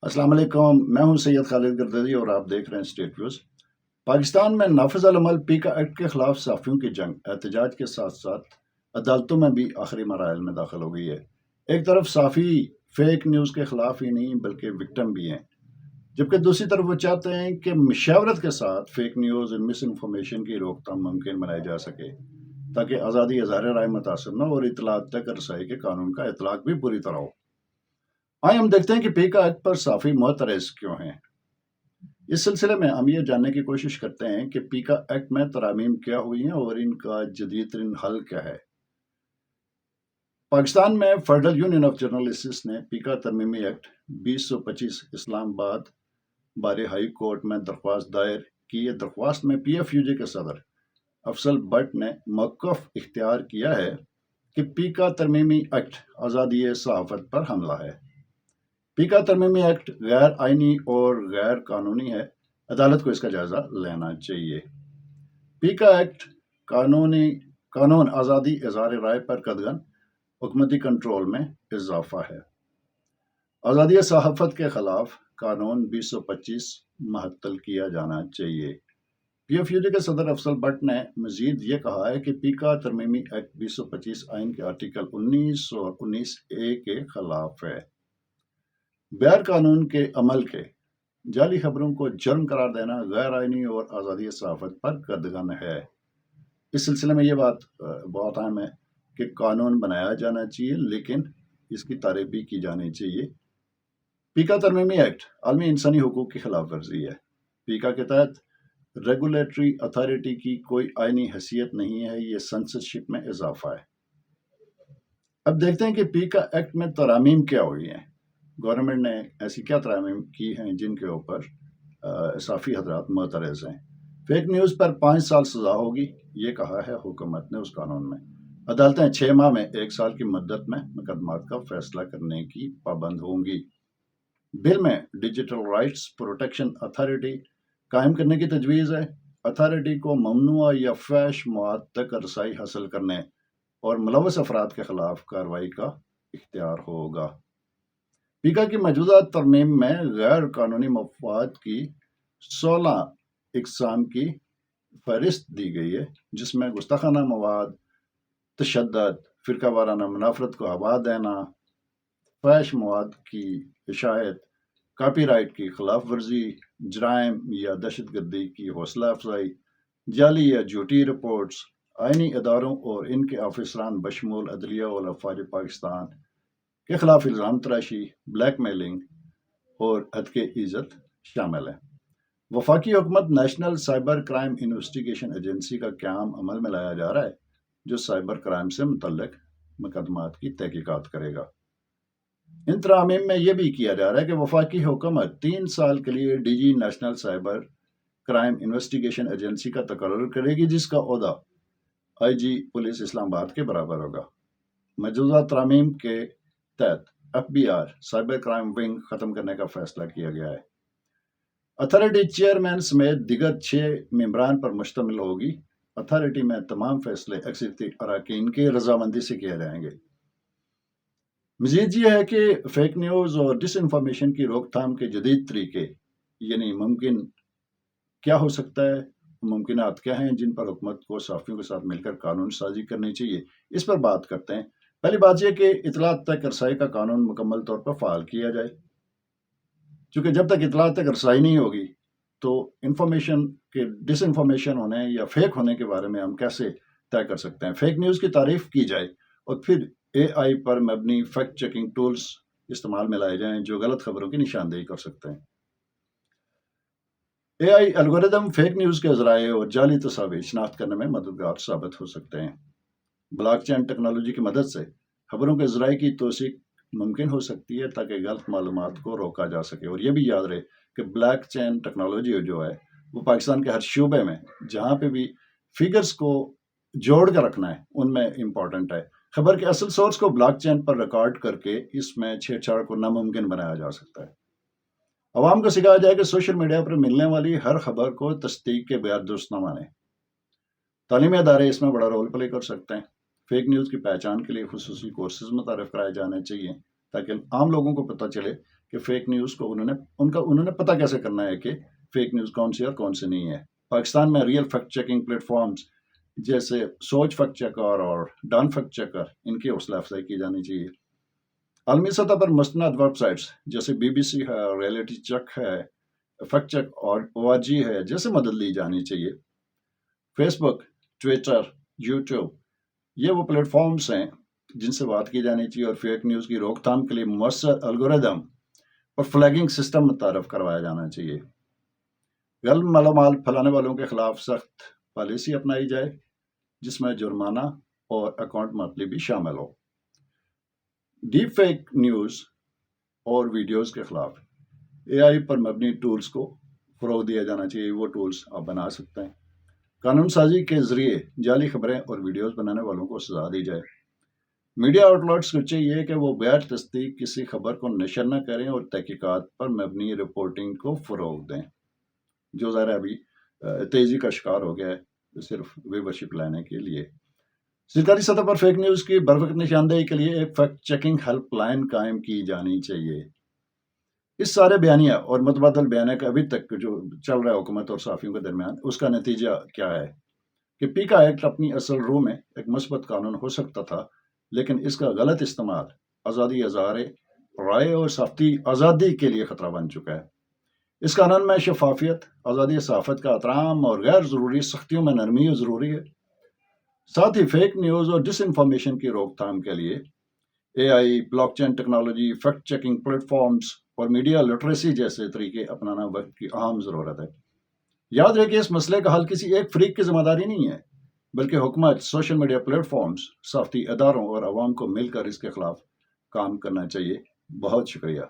अस्सलाम वालेकुम। मैं हूं सैयद खालिद गर्ददी और आप देख रहे हैं स्टेट व्यूज। पाकिस्तान में नाफिज अल अमल पीका एक्ट के खिलाफ सहाफ़ियों की जंग एहतजाज के साथ साथ अदालतों में भी आखिरी मराहल में दाखिल हो गई है। एक तरफ सहाफ़ी फेक न्यूज़ के खिलाफ ही नहीं बल्कि विक्टिम भी हैं, जबकि दूसरी तरफ वो चाहते हैं कि मशावरत के साथ फेक न्यूज़ और मिस इन्फॉर्मेशन की रोकथाम मुमकिन बनाई जा सके, ताकि आज़ादी इज़हार राय मुतासर न और इतलात तक रसाई के कानून का इतलाक भी पूरी तरह हो। आइए हम देखते हैं कि पीका एक्ट पर सहाफ़ी मुअतरज़ क्यों हैं। इस सिलसिले में हम ये जानने की कोशिश करते हैं कि पीका एक्ट में तरामीम क्या हुई हैं और इनका जदीद तरीन हल क्या है। पाकिस्तान में फेडरल यूनियन ऑफ जर्नलिस्ट्स ने पीका तरमीमी एक्ट 2025 इस्लामाबाद बारे हाई कोर्ट में दरख्वास्त दायर की। ये दरख्वास्त में PFUJ के सदर अफसल भट्ट ने मौक़िफ़ इख्तियार किया है कि पीका तरमीमी एक्ट आज़ादी सहाफ़त पर हमला है। पीका तरमीमी एक्ट गैर आइनी और गैर कानूनी है। अदालत को इसका जायजा लेना चाहिए। पीका एक्ट कानून आज़ादी इज़हार राय पर कदगन हुकूमती कंट्रोल में इजाफा है। आज़ादी सहाफ़त के खिलाफ कानून 2025 महत्तल किया जाना चाहिए। PFUJ के सदर अफसल भट्ट ने मजीद ये कहा है कि पीका तरमीमी एक्ट 2025 आइन के आर्टिकल 19 और 19A के खिलाफ है। गैर कानून के अमल के जाली खबरों को जुर्म करार देना गैर आइनी और आज़ादी सहाफ़त पर कदगन है। इस सिलसिले में ये बात बहुत अहम है कि कानून बनाया जाना चाहिए, लेकिन इसकी तारीफ भी की जानी चाहिए। पीका तरमीमी एक्ट आलमी इंसानी हुकूक की खिलाफ वर्जी है। पीका के तहत रेगुलेटरी अथॉरिटी की कोई आइनी हैसियत नहीं है, ये सेंसरशिप में इजाफा है। अब देखते हैं कि पीका एक्ट में तरामीम क्या हुई हैं। गवर्नमेंट ने ऐसी क्या तरामीम की हैं जिनके ऊपर सहाफ़ी हजरात मुअतरज़ हैं। फेक न्यूज़ पर 5 साल सज़ा होगी, ये कहा है हुकूमत ने उस कानून में। अदालतें 6 माह में 1 साल की मुद्दत में मुकदमात का फैसला करने की पाबंद होंगी। बिल में डिजिटल राइट्स प्रोटेक्शन अथॉरिटी कायम करने की तजवीज़ है। अथॉरिटी को ममनुआ या फैश मवाद तक रसाई हासिल करने और मुलव्वस अफराद के खिलाफ कार्रवाई का इख्तियार होगा। पीका की मौजूदा तरमीम में गैर कानूनी मफाद की 16 इकसाम की फहरिस्त दी गई है, जिसमें गुस्ताखाना मवाद, तशद्दुद, फ़िरका वाराना मुनाफरत को हवा देना, फैश मवाद की इशाअत, कॉपीराइट की खिलाफ वर्जी, जराइम या दहशतगर्दी की हौसला अफजाई, जाली या झूठी रिपोर्ट्स, आइनी इदारों और इनके ऑफिसरान बशमूल अदलिया और अफवाज पाकिस्तान के खिलाफ इल्ज़ाम तराशी, ब्लैकमेलिंग और हत्के इज़्ज़त शामिल है। वफाकी हुकूमत national cyber crime investigation agency का क़याम अमल में लाया जा रहा है, जो साइबर क्राइम से मुतल्लिक मुकदमात की तहकीकात करेगा। इन तरामीम में यह भी किया जा रहा है कि वफाकी हुकूमत 3 साल के लिए DG national cyber crime investigation agency का तकर्रुर करेगी, जिसका ओहदा IG पुलिस इस्लामाबाद के बराबर होगा। मौजूदा तरामीम के तहत FBR साइबर क्राइम विंग खत्म करने का फैसला किया गया है। अथॉरिटी चेयरमैन समेत दिगर 6 मेंबरान पर मुश्तमिल होगी। अथॉरिटी में तमाम फैसले अक्सरियती अरकान की रजामंदी से किए जाएंगे। मजीद ये है कि फेक न्यूज़ और डिसइंफॉर्मेशन की रोकथाम के जदीद तरीके यानी मुमकिन क्या हो सकता है, मुमकिनात क्या हैं जिन पर हुकूमत को सहाफ़ियों के साथ मिलकर कानून साजी करनी चाहिए, इस पर बात करते हैं। पहली बात यह कि इतलात तक रसाई का कानून मुकम्मल तौर पर फ़ाल किया जाए, क्योंकि जब तक इतलात तक रसाई नहीं होगी तो इंफॉर्मेशन के डिसइंफॉर्मेशन होने या फेक होने के बारे में हम कैसे तय कर सकते हैं। फेक न्यूज़ की तारीफ की जाए और फिर AI पर मबनी फैक्ट चेकिंग टूल्स इस्तेमाल में लाए जाएं जो गलत खबरों की निशानदेही कर सकते हैं। AI एल्गोरिदम फेक न्यूज़ के ज़राए और जाली तस्वीर शनाख्त करने में मददगार साबित हो सकते हैं। ब्लॉकचेन टेक्नोलॉजी की मदद से खबरों के ज़राए की तौसीक मुमकिन हो सकती है ताकि गलत मालूमात को रोका जा सके। और यह भी याद रहे कि ब्लॉकचेन टेक्नोलॉजी जो है वो पाकिस्तान के हर शूबे में जहाँ पे भी फिगर्स को जोड़ कर रखना है उनमें इम्पॉर्टेंट है। खबर के असल सोर्स को ब्लॉकचेन पर रिकॉर्ड करके इसमें छेड़छाड़ को नामुमकिन बनाया जा सकता है। अवाम को सिखाया जाए कि सोशल मीडिया पर मिलने वाली हर खबर को तस्दीक के बगैर दुरुस्त न माने। तालीमी अदारे इसमें बड़ा रोल प्ले कर सकते हैं। फेक न्यूज़ की पहचान के लिए खुसूसी कोर्सेज मुतारिफ कराए जाने चाहिए ताकि आम लोगों को पता चले کہ فیک نیوز کو انہوں نے پتہ کیسے کرنا ہے کہ فیک نیوز کون سی اور کون سی نہیں ہے۔ پاکستان میں real fact checking platforms جیسے سوچ فیکٹ چیکر اور ڈان فیکٹ چیکر، ان کی حوصلہ افزائی کی جانی چاہیے۔ عالمی سطح پر مستند ویب سائٹس جیسے BBC ہے، ریئلٹی چیک ہے، فیکٹ چیک اور ORG ہے جیسے مدد لی جانی چاہیے۔ فیس بک، ٹویٹر، یوٹیوب، یہ وہ پلیٹ فارمز ہیں جن سے بات کی جانی چاہیے، اور فیک نیوز کی روک تھام کے لیے مؤثر الگوریدم اور فلیگنگ سسٹم متعارف کروایا جانا چاہیے۔ غلط معلومات پھیلانے والوں کے خلاف سخت پالیسی اپنائی جائے جس میں جرمانہ اور اکاؤنٹ معطلی بھی شامل ہو۔ ڈیپ فیک نیوز اور ویڈیوز کے خلاف AI پر مبنی ٹولز کو فروغ دیا جانا چاہیے، وہ ٹولز آپ بنا سکتے ہیں۔ قانون سازی کے ذریعے جعلی خبریں اور ویڈیوز بنانے والوں کو سزا دی جائے۔ میڈیا آؤٹلیٹس کو چاہیے کہ وہ بغیر تصدیق کسی خبر کو نشر نہ کریں اور تحقیقات پر مبنی رپورٹنگ کو فروغ دیں، جو ظاہر ابھی تیزی کا شکار ہو گیا ہے صرف ویورشپ لینے کے لیے۔ سرکاری سطح پر فیک نیوز کی بروقت نشاندہی کے لیے ایک فیکٹ چیکنگ ہیلپ لائن قائم کی جانی چاہیے۔ اس سارے بیانیہ اور متبادل بیانیہ کا ابھی تک جو چل رہا ہے حکومت اور صحافیوں کے درمیان، اس کا نتیجہ کیا ہے کہ پیکا ایکٹ اپنی اصل روح میں ایک مثبت قانون ہو سکتا تھا، لیکن اس کا غلط استعمال آزادی اظہار رائے اور صحافتی آزادی کے لیے خطرہ بن چکا ہے۔ اس قانون میں شفافیت، آزادی صحافت کا احترام اور غیر ضروری سختیوں میں نرمی ضروری ہے۔ ساتھ ہی فیک نیوز اور ڈس انفارمیشن کی روک تھام کے لیے AI، blockchain technology, fact checking platforms اور میڈیا لٹریسی جیسے طریقے اپنانا وقت کی اہم ضرورت ہے۔ یاد رہے کہ اس مسئلے کا حل کسی ایک فریق کی ذمہ داری نہیں ہے، بلکہ حکومت، سوشل میڈیا پلیٹ فارمز، صحافتی اداروں اور عوام کو مل کر اس کے خلاف کام کرنا چاہیے۔ بہت شکریہ۔